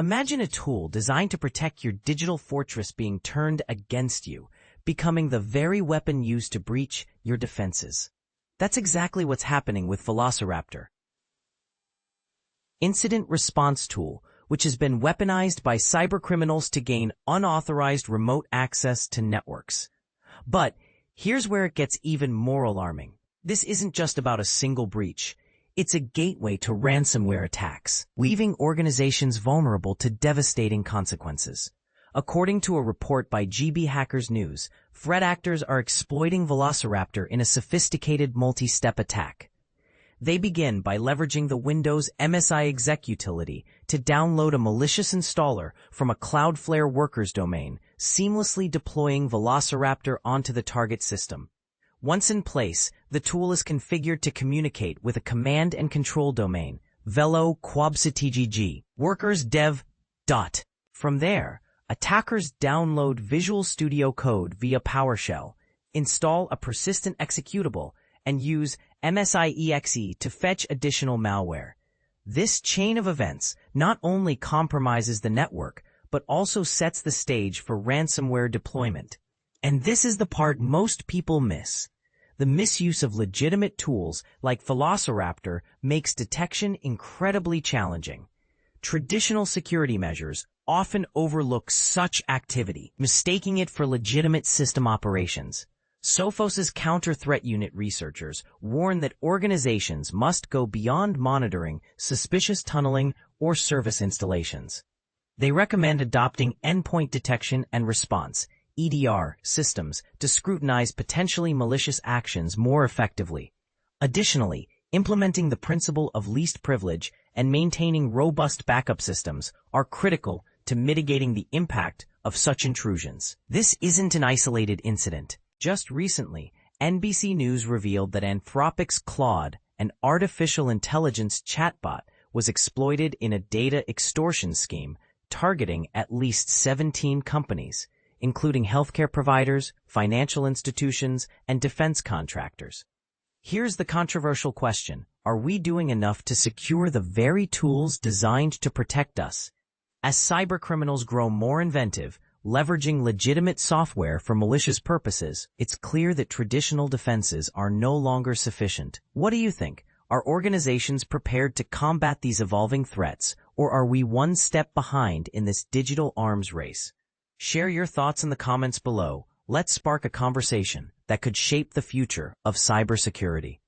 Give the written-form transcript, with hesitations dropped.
Imagine a tool designed to protect your digital fortress being turned against you, becoming the very weapon used to breach your defenses. That's exactly what's happening with Velociraptor. Incident response tool, which has been weaponized by cybercriminals to gain unauthorized remote access to networks. But here's where it gets even more alarming. This isn't just about a single breach. It's a gateway to ransomware attacks, leaving organizations vulnerable to devastating consequences. According to a report by GB Hackers News, threat actors are exploiting Velociraptor in a sophisticated multi-step attack. They begin by leveraging the Windows MSI exec utility to download a malicious installer from a Cloudflare workers domain, seamlessly deploying Velociraptor onto the target system. Once in place, the tool is configured to communicate with a command and control domain, velo quabctgg, workers dev. From there, attackers download Visual Studio Code via PowerShell, install a persistent executable, and use MSI.exe to fetch additional malware. This chain of events not only compromises the network, but also sets the stage for ransomware deployment. And this is the part most people miss. The misuse of legitimate tools like Velociraptor makes detection incredibly challenging. Traditional security measures often overlook such activity, mistaking it for legitimate system operations. Sophos's counter-threat unit researchers warn that organizations must go beyond monitoring suspicious tunneling or service installations. They recommend adopting endpoint detection and response (EDR) systems to scrutinize potentially malicious actions more effectively. Additionally, implementing the principle of least privilege and maintaining robust backup systems are critical to mitigating the impact of such intrusions. This isn't an isolated incident. Just recently, NBC News revealed that Anthropic's Claude, an artificial intelligence chatbot, was exploited in a data extortion scheme targeting at least 17 companies, including healthcare providers, financial institutions, and defense contractors. Here's the controversial question. Are we doing enough to secure the very tools designed to protect us? As cybercriminals grow more inventive, leveraging legitimate software for malicious purposes, it's clear that traditional defenses are no longer sufficient. What do you think? Are organizations prepared to combat these evolving threats, or are we one step behind in this digital arms race? Share your thoughts in the comments below. Let's spark a conversation that could shape the future of cybersecurity.